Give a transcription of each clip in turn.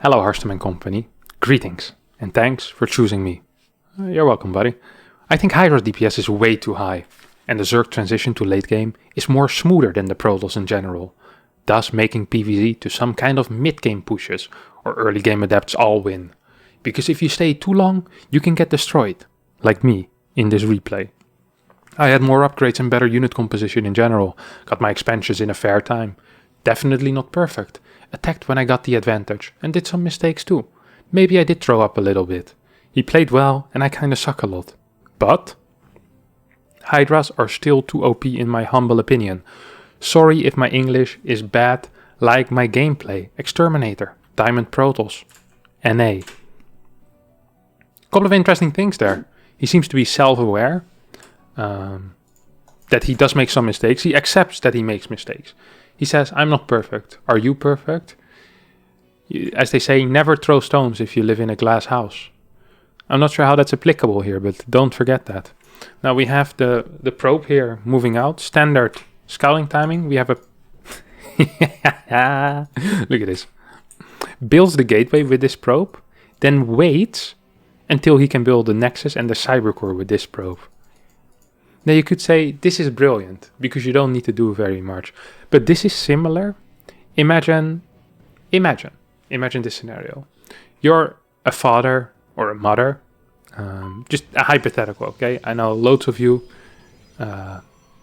Hello, Harstem and company. Greetings, and thanks for choosing me. You're welcome, buddy. I think Hydra's DPS is way too high, and the Zerg transition to late game is more smoother than the Protoss in general, thus making PvZ to some kind of mid-game pushes, or early game adepts all win. Because if you stay too long, you can get destroyed, like me, in this replay. I had more upgrades and better unit composition in general, got my expansions in a fair time. Definitely not perfect. Attacked when I got the advantage, and did some mistakes too. Maybe I did throw up a little bit. He played well, and I kinda suck a lot. But Hydras are still too OP in my humble opinion. Sorry if my English is bad, like my gameplay. Exterminator, Diamond Protoss, NA. Couple of interesting things there. He seems to be self-aware, that he does make some mistakes. He accepts that he makes mistakes. He says, I'm not perfect. Are you perfect? As they say, never throw stones if you live in a glass house. I'm not sure how that's applicable here, but don't forget that. Now we have the probe here moving out. Standard scouting timing. We have a... Look at this. Builds the gateway with this probe, then waits until he can build the Nexus and the Cybercore with this probe. Now you could say, this is brilliant, because you don't need to do very much. But this is similar. Imagine this scenario. You're a father or a mother. Just a hypothetical, okay? I know loads of you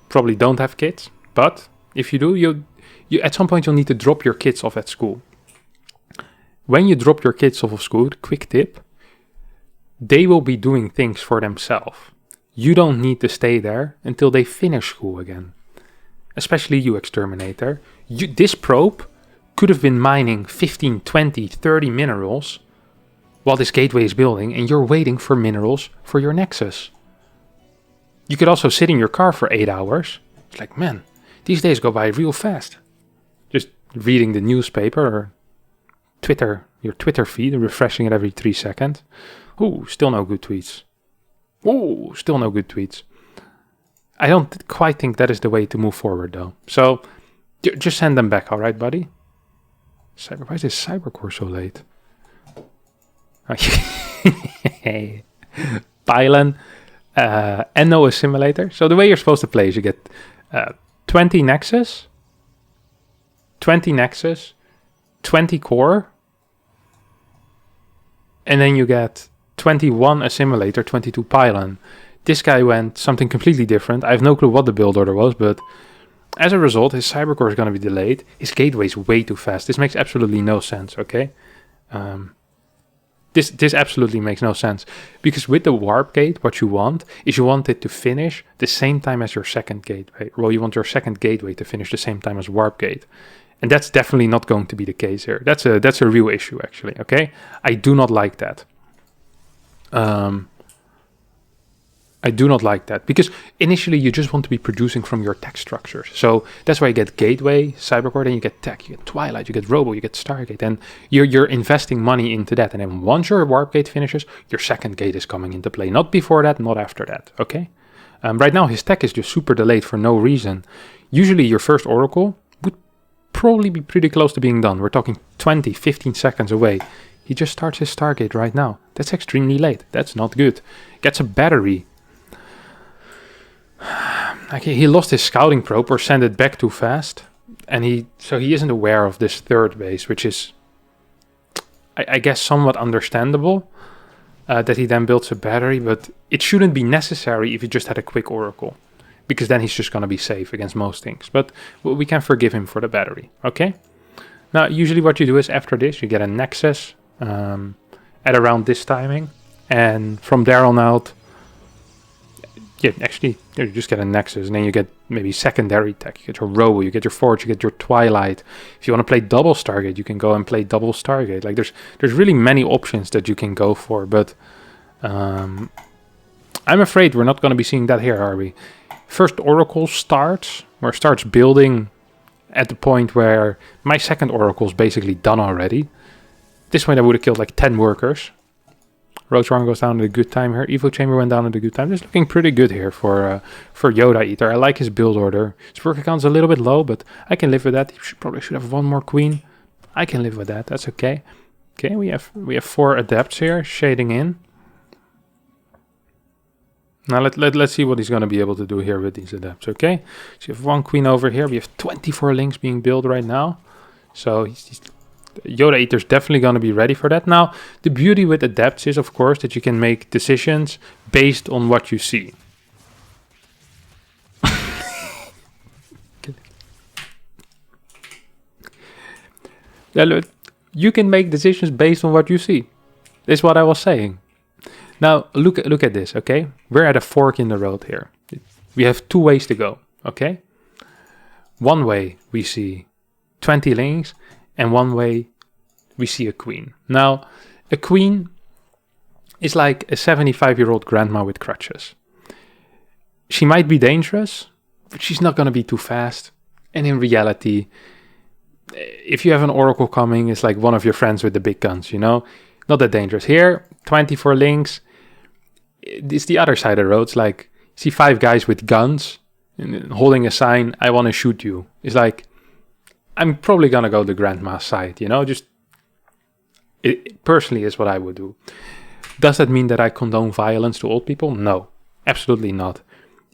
probably don't have kids. But if you do, you at some point you'll need to drop your kids off at school. When you drop your kids off of school, quick tip, they will be doing things for themselves. You don't need to stay there until they finish school again. Especially you, Exterminator. This probe could have been mining 15, 20, 30 minerals while this gateway is building, and you're waiting for minerals for your Nexus. You could also sit in your car for 8 hours. It's like, man, these days go by real fast. Just reading the newspaper or Twitter, your Twitter feed, refreshing it every 3 seconds. Ooh, still no good tweets. Ooh, still no good tweets. I don't quite think that is the way to move forward, though. So, just send them back, alright, buddy? Why is this Cybercore so late? Pylon, and no assimilator. So the way you're supposed to play is you get 20 Nexus, 20 core, and then you get 21 assimilator, 22 pylon. This guy went something completely different. I have no clue what the build order was, but as a result, his Cybercore is going to be delayed. His gateway is way too fast. This makes absolutely no sense, okay? This absolutely makes no sense. Because with the warp gate, what you want is you want it to finish the same time as your second gateway. Well, you want your second gateway to finish the same time as warp gate. And that's definitely not going to be the case here. That's a real issue, actually, okay? I do not like that. I do not like that, because initially you just want to be producing from your tech structures. So that's why you get Gateway, Cybercore, then you get Tech, you get Twilight, you get Robo, you get Stargate, and you're investing money into that. And then once your Warp Gate finishes, your second gate is coming into play. Not before that, not after that, okay? Right now his tech is just super delayed for no reason. Usually your first Oracle would probably be pretty close to being done. We're talking 20, 15 seconds away. He just starts his Stargate right now. That's extremely late. That's not good. Gets a battery. Okay, he lost his scouting probe or sent it back too fast. And so he isn't aware of this third base, which is, I guess, somewhat understandable. That he then builds a battery, but it shouldn't be necessary if he just had a quick Oracle. Because then he's just going to be safe against most things. But we can forgive him for the battery, okay? Now, usually what you do is after this, you get a Nexus at around this timing. And from there on out, yeah, actually, you just get a Nexus. And then you get maybe secondary tech. You get your Robo, you get your Forge, you get your Twilight. If you want to play double Stargate, you can go and play double Stargate. Like, there's really many options that you can go for. But I'm afraid we're not going to be seeing that here, are we? First Oracle starts building at the point where my second Oracle is basically done already. This point I would have killed like 10 workers. Roach Run goes down at a good time here. Evo Chamber went down at a good time. It's looking pretty good here for Yoda Eater. I like his build order. His worker count's a little bit low, but I can live with that. He probably should have one more queen. I can live with that. That's okay. Okay, we have 4 adepts here shading in. Now let's see what he's going to be able to do here with these adepts. Okay, so you have 1 queen over here. We have 24 links being built right now. So Yoda Eater's definitely going to be ready for that. Now, the beauty with adepts is, of course, that you can make decisions based on what you see. You can make decisions based on what you see. Is what I was saying. Now, look at this, okay? We're at a fork in the road here. We have 2 ways to go, okay? One way we see 20 links, and one way we see a queen. Now, a queen is like a 75-year-old grandma with crutches. She might be dangerous, but she's not going to be too fast. And in reality, if you have an oracle coming, it's like one of your friends with the big guns, you know? Not that dangerous. Here, 24 links. It's the other side of the road. It's like, see 5 guys with guns and holding a sign, I want to shoot you. It's like, I'm probably going to go the grandma's side, you know? Just, it personally is what I would do. Does that mean that I condone violence to old people? No, absolutely not.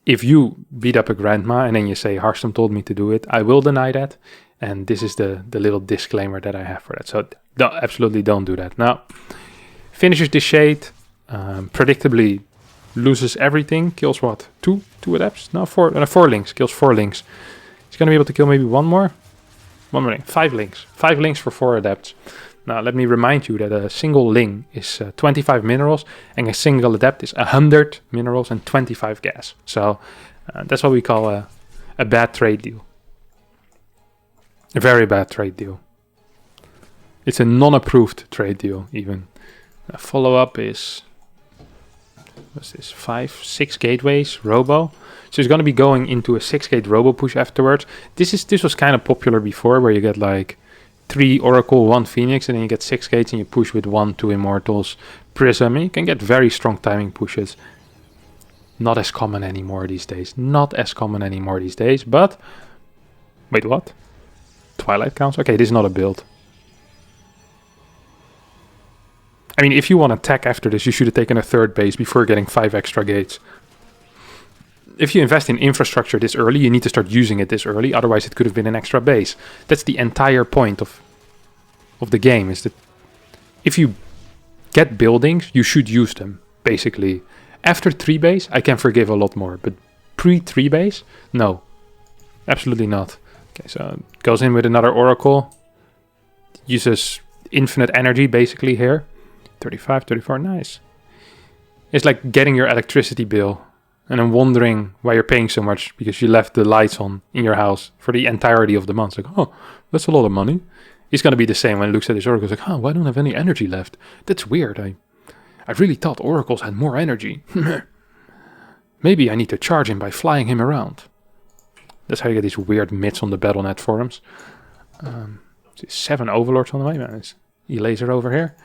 If you beat up a grandma and then you say, Harstem told me to do it, I will deny that. And this is the little disclaimer that I have for that. So absolutely don't do that. Now, finishes the shade. Predictably loses everything. Kills what? 2 adepts? No, 4 links. Kills 4 links. He's going to be able to kill maybe 1 more. 1 more link. 5 links. 5 links for 4 adepts. Now, let me remind you that a single ling is 25 minerals. And a single adept is 100 minerals and 25 gas. So that's what we call a bad trade deal. A very bad trade deal. It's a non-approved trade deal, even. A follow-up is... What's this? 6 gateways, robo. So he's going to be going into a 6-gate robo push afterwards. This was kind of popular before, where you get like 3 oracle, 1 phoenix, and then you get 6 gates and you push with 1, 2 immortals, prism, and you can get very strong timing pushes. Not as common anymore these days. Not as common anymore these days, but... Wait, what? Twilight Council? Okay, this is not a build. I mean, if you want to attack after this, you should have taken a 3rd base before getting 5 extra gates. If you invest in infrastructure this early, you need to start using it this early. Otherwise, it could have been an extra base. That's the entire point of the game, is that if you get buildings, you should use them, basically. After 3 base, I can forgive a lot more. But pre-3 base, no. Absolutely not. Okay, so goes in with another oracle. Uses infinite energy, basically, here. 35, 34, nice. It's like getting your electricity bill and then wondering why you're paying so much because you left the lights on in your house for the entirety of the month. It's like, oh, that's a lot of money. He's going to be the same when he looks at his oracle. He's like, oh, why don't I have any energy left? That's weird. I really thought oracles had more energy. Maybe I need to charge him by flying him around. That's how you get these weird myths on the BattleNet forums. 7 overlords on the way, man. It's Elaser over here.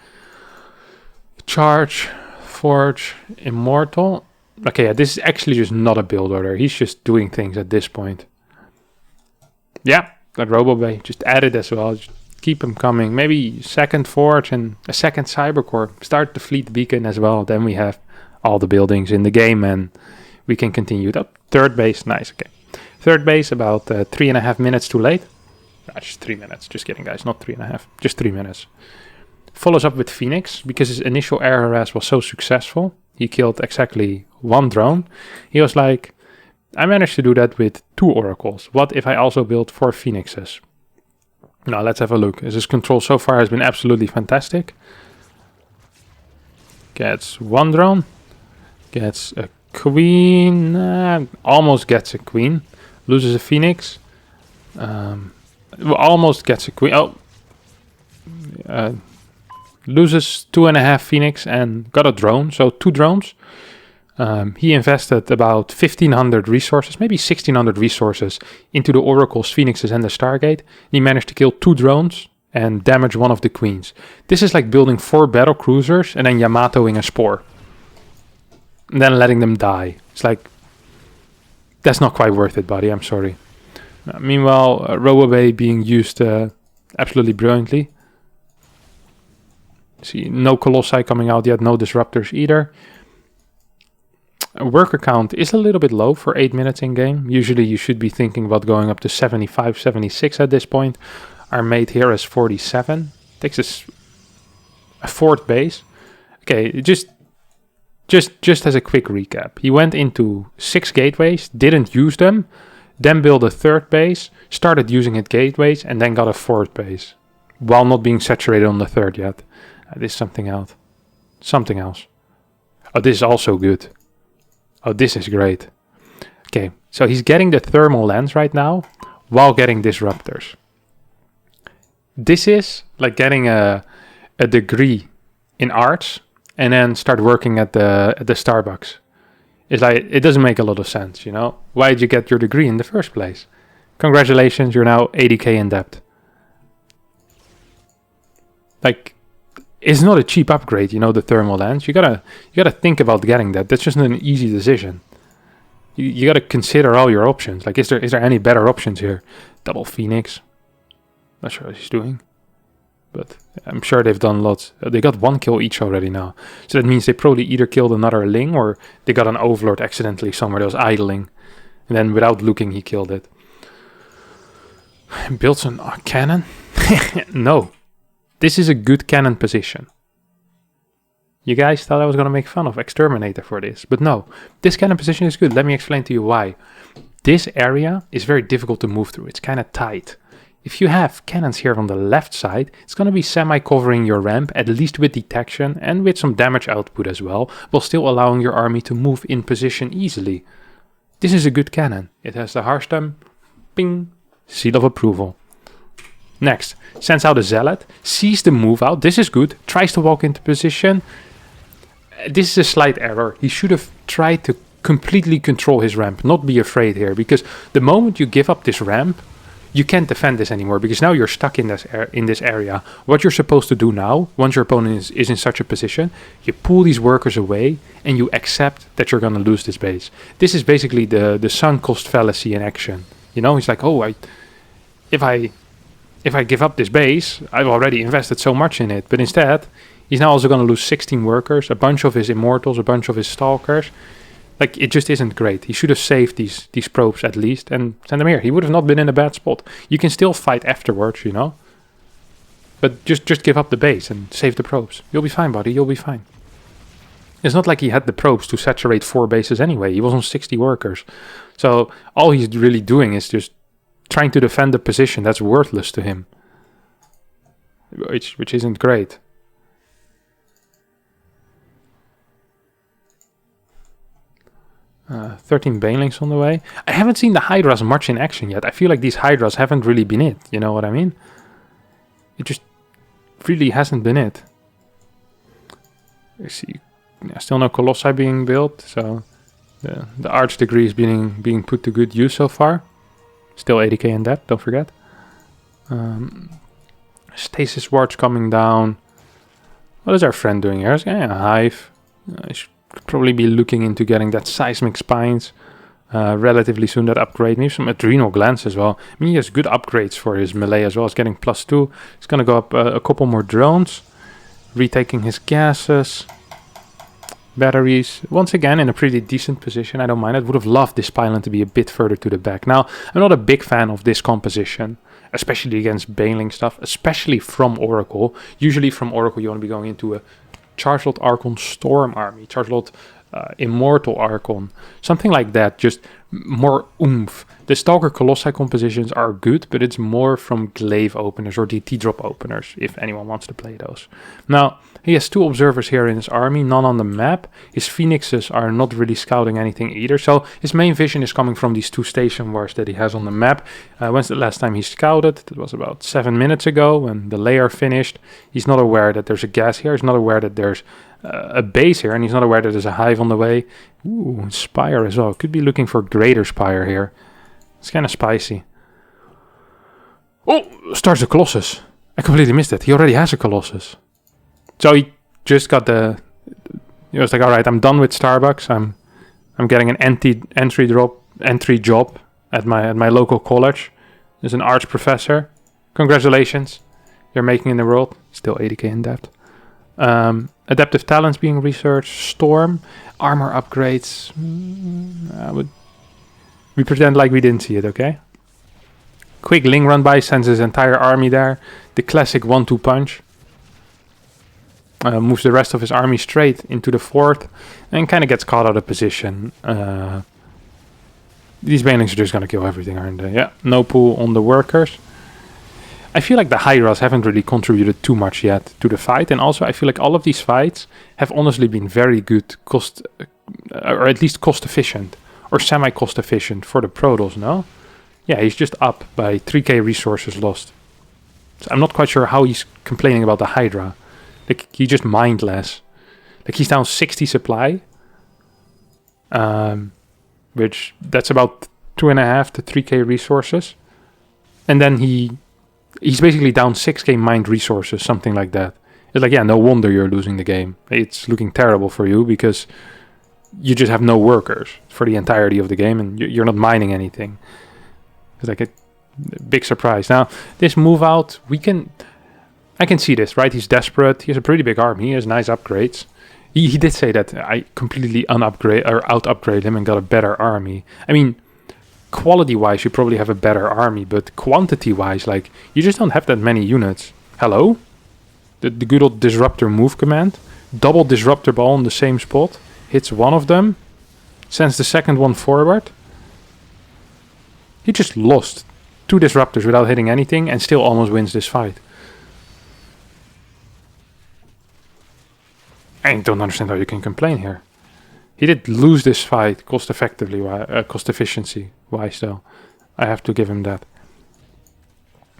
Charge, Forge, Immortal. Okay, yeah, this is actually just not a build order. He's just doing things at this point. Yeah, that RoboBay. Just add it as well. Just keep him coming. Maybe 2nd Forge and a 2nd Cybercore. Start the Fleet Beacon as well. Then we have all the buildings in the game and we can continue it up. 3rd base, nice, okay. 3rd base, about 3.5 minutes too late. No, just 3 minutes. Just kidding, guys. Not 3.5. Just 3 minutes. Follows up with Phoenix, because his initial air harass was so successful. He killed exactly 1 drone. He was like, I managed to do that with 2 oracles. What if I also built 4 phoenixes? Now let's have a look. His control so far has been absolutely fantastic. Gets 1 drone. Gets a queen. Almost gets a queen. Loses a phoenix. Almost gets a queen. Oh. Loses 2.5 phoenix and got a drone. So 2 drones. He invested about 1,500 resources, maybe 1,600 resources into the oracles, phoenixes and the Stargate. He managed to kill 2 drones and damage 1 of the queens. This is like building 4 battle cruisers and then Yamatoing a spore. And then letting them die. It's like, that's not quite worth it, buddy. I'm sorry. Meanwhile, RoboBay being used absolutely brilliantly. See, no Colossi coming out yet, no Disruptors either. Worker count is a little bit low for 8 minutes in game. Usually you should be thinking about going up to 75, 76 at this point. Our mate here is 47. Takes us a 4th base. Okay, just as a quick recap. He went into 6 gateways, didn't use them, then built a 3rd base, started using it gateways, and then got a 4th base. While not being saturated on the 3rd yet. This is something else. Something else. Oh, this is also good. Oh, this is great. Okay, so he's getting the thermal lens right now while getting disruptors. This is like getting a degree in arts and then start working at the Starbucks. It's like, it doesn't make a lot of sense, you know? Why did you get your degree in the first place? Congratulations, you're now 80k in debt. Like, it's not a cheap upgrade, you know, the thermal lens. You gotta think about getting that. That's just not an easy decision. You gotta consider all your options. Like, is there any better options here? Double Phoenix. Not sure what he's doing, but I'm sure they've done lots. They got 1 kill each already now, so that means they probably either killed another Ling or they got an Overlord accidentally somewhere that was idling, and then without looking he killed it. Built an cannon? No. This is a good cannon position. You guys thought I was going to make fun of Exterminator for this, but no. This cannon position is good. Let me explain to you why. This area is very difficult to move through. It's kind of tight. If you have cannons here on the left side, it's going to be semi-covering your ramp, at least with detection and with some damage output as well, while still allowing your army to move in position easily. This is a good cannon. It has the Harstem, ping, seal of approval. Next, sends out a Zealot, sees the move out, this is good, tries to walk into position. This is a slight error. He should have tried to completely control his ramp, not be afraid here, because the moment you give up this ramp, you can't defend this anymore, because now you're stuck in this area. What you're supposed to do now, once your opponent is in such a position, you pull these workers away, and you accept that you're going to lose this base. This is basically the sunk cost fallacy in action. You know, he's like, oh, if I give up this base, I've already invested so much in it. But instead, he's now also going to lose 16 workers, a bunch of his immortals, a bunch of his stalkers. Like, it just isn't great. He should have saved these probes at least and send them here. He would have not been in a bad spot. You can still fight afterwards, you know. But just give up the base and save the probes. You'll be fine, buddy. You'll be fine. It's not like he had the probes to saturate 4 bases anyway. He was on 60 workers. So all he's really doing is just trying to defend the position that's worthless to him, which isn't great. Uh, 13 Banelings on the way. I haven't seen the Hydras much in action yet. I feel like these Hydras haven't really been it. You know what I mean? It just really hasn't been it. I see. Yeah, still no Colossi being built, so the Arch degree is being put to good use so far. Still 80k in debt, don't forget. Stasis wards coming down. What is our friend doing here? He's getting a hive. I should probably be looking into getting that seismic spines relatively soon, that upgrade. Maybe some adrenal glands as well. I mean, he has good upgrades for his melee as well. He's getting +2. He's going to go up a couple more drones. Retaking his gases. Batteries, once again in a pretty decent position. I don't mind it. Would have loved this pylon to be a bit further to the back. Now, I'm not a big fan of this composition, especially against Baneling stuff, especially from Oracle. Usually from Oracle you want to be going into a Chargelot Archon Storm army, Chargelot Immortal Archon, something like that, just more oomph. The Stalker Colossi compositions are good, but it's more from glaive openers or DT drop openers, if anyone wants to play those. Now, he has 2 observers here in his army, none on the map. His Phoenixes are not really scouting anything either, so his main vision is coming from these 2 station wars that he has on the map. When's the last time he scouted? That was about 7 minutes ago when the layer finished. He's not aware that there's a gas here, he's not aware that there's a base here, and he's not aware that there's a hive on the way. Ooh, Spire as well. Could be looking for Greater Spire here. It's kind of spicy. Oh, starts a Colossus. I completely missed it. He already has a Colossus. So he just got the... He was like, alright, I'm done with Starbucks. I'm getting an entry job at my local college. As an arts professor. Congratulations. You're making in the world. Still 80k in debt. Adaptive talents being researched. Storm. Armor upgrades. We pretend like we didn't see it, okay? Quick Ling run by, sends his entire army there. The classic 1-2 punch. Moves the rest of his army straight into the fort. And kind of gets caught out of position. These banelings are just going to kill everything, aren't they? Yeah, no pull on the workers. I feel like the Hydras haven't really contributed too much yet to the fight. And also I feel like all of these fights have honestly been very good cost, or at least cost efficient. Or semi-cost efficient for the Protoss, no? Yeah, he's just up by 3k resources lost. So I'm not quite sure how he's complaining about the Hydra. Like, he just mined less. Like, he's down 60 supply. Which, that's about 2.5 to 3k resources. And then he's basically down 6k mined resources, something like that. It's like, yeah, no wonder you're losing the game. It's looking terrible for you because you just have no workers for the entirety of the game and you're not mining anything. It's like a big surprise. Now, this move out, I can see this, right? He's desperate. He has a pretty big army. He has nice upgrades. He did say that I completely out-upgrade him and got a better army. I mean, quality-wise, you probably have a better army, but quantity-wise, like, you just don't have that many units. Hello? The good old Disruptor move command. Double Disruptor ball in the same spot. Hits one of them. Sends the second one forward. He just lost 2 Disruptors without hitting anything and still almost wins this fight. I don't understand how you can complain here. He did lose this fight cost efficiency wise though. I have to give him that.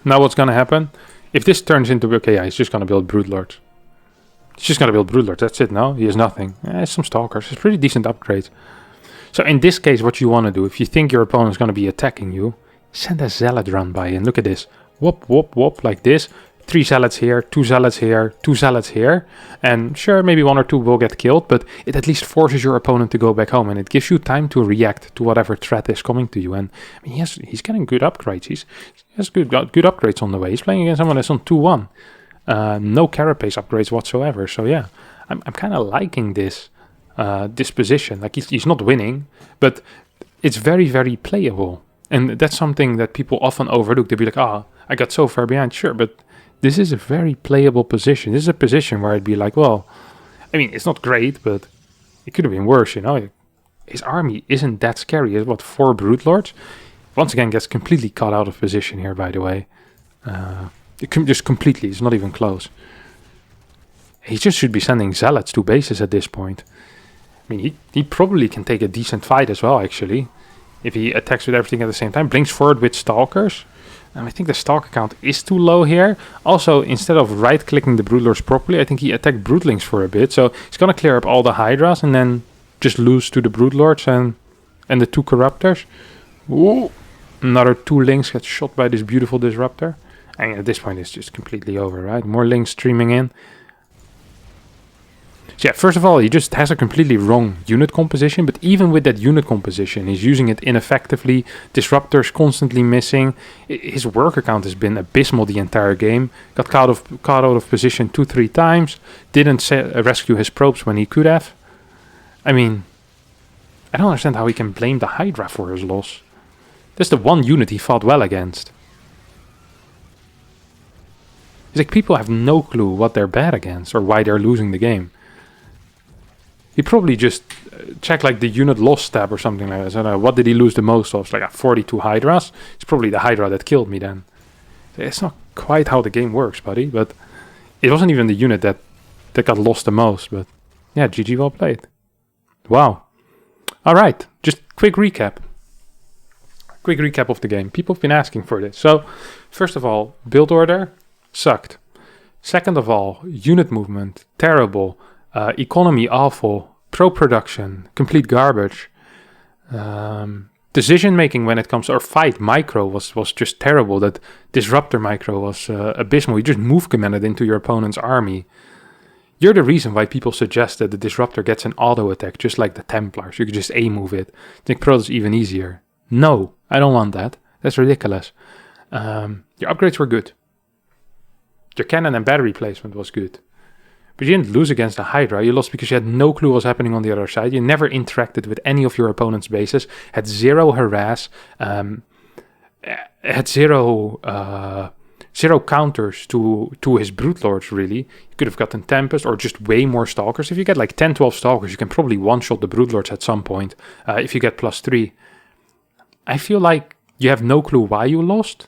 Now what's gonna happen? If this turns into, okay, yeah, he's just gonna build Broodlords. He's just gonna build Broodlords, that's it, no? He has nothing. Some Stalkers, it's pretty decent upgrades. So in this case, what you want to do, if you think your opponent is gonna be attacking you, send a Zealot run by and look at this. Whoop, whoop, whoop, like this. 3 Zealots here, 2 Zealots here, 2 Zealots here. And sure, maybe 1 or 2 will get killed, but it at least forces your opponent to go back home and it gives you time to react to whatever threat is coming to you. And I mean, he's getting good upgrades. He has good upgrades on the way. He's playing against someone that's on 2-1. No carapace upgrades whatsoever. So yeah, I'm kind of liking this position. Like he's not winning, but it's very, very playable. And that's something that people often overlook. They'll be like, I got so far behind. Sure, but this is a very playable position. This is a position where I'd be like, well, I mean, it's not great, but it could have been worse, you know. His army isn't that scary. It's what, 4 Broodlords? Once again, gets completely caught out of position here, by the way. Just completely. It's not even close. He just should be sending Zealots to bases at this point. I mean, he probably can take a decent fight as well, actually. If he attacks with everything at the same time. Brings forward with Stalkers. I think the Stalker count is too low here. Also, instead of right-clicking the Broodlords properly, I think he attacked Broodlings for a bit. So he's going to clear up all the Hydras and then just lose to the Broodlords and the 2 Corruptors. Ooh. Another 2 Lings get shot by this beautiful Disruptor. And at this point, it's just completely over, right? More Lings streaming in. So yeah, first of all, he just has a completely wrong unit composition, but even with that unit composition, he's using it ineffectively. Disruptors constantly missing. His worker count has been abysmal the entire game. Got caught out of position 2-3 times. Didn't rescue his probes when he could have. I mean, I don't understand how he can blame the Hydra for his loss. That's the one unit he fought well against. It's like people have no clue what they're bad against or why they're losing the game. He probably just checked like the unit loss tab or something like that. So, what did he lose the most of? It's like 42 Hydras. It's probably the Hydra that killed me then. It's not quite how the game works, buddy. But it wasn't even the unit that got lost the most. But yeah, GG, well played. Wow. All right, just quick recap. Quick recap of the game. People have been asking for this. So, first of all, build order sucked. Second of all, unit movement terrible. Economy awful, pro-production complete garbage, decision making when it comes, or fight micro was just terrible. That Disruptor micro was abysmal. You just move commanded into your opponent's army. You're the reason why people suggest that the Disruptor gets an auto attack just like the Templars. You could just A-move it. Think Pro is even easier. No, I don't want that. That's ridiculous. Your upgrades were good. Your cannon and battery placement was good. But you didn't lose against the Hydra. You lost because you had no clue what was happening on the other side. You never interacted with any of your opponent's bases. Had zero harass. Had zero counters to his Brute Lords, really. You could have gotten Tempest or just way more Stalkers. If you get like 10, 12 Stalkers, you can probably one-shot the Brute Lords at some point if you get +3. I feel like you have no clue why you lost.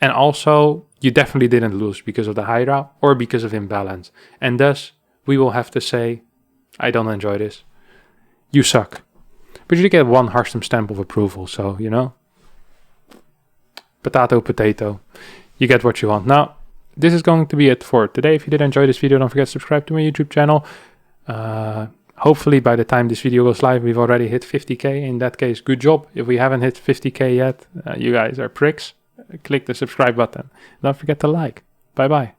And also, you definitely didn't lose because of the Hydra or because of imbalance. And thus, we will have to say, I don't enjoy this. You suck. But you did get 1 Harstem stamp of approval, so, you know. Potato, potato. You get what you want. Now, this is going to be it for today. If you did enjoy this video, don't forget to subscribe to my YouTube channel. Hopefully, by the time this video goes live, we've already hit 50k. In that case, good job. If we haven't hit 50k yet, you guys are pricks. Click the subscribe button. Don't forget to like. Bye-bye.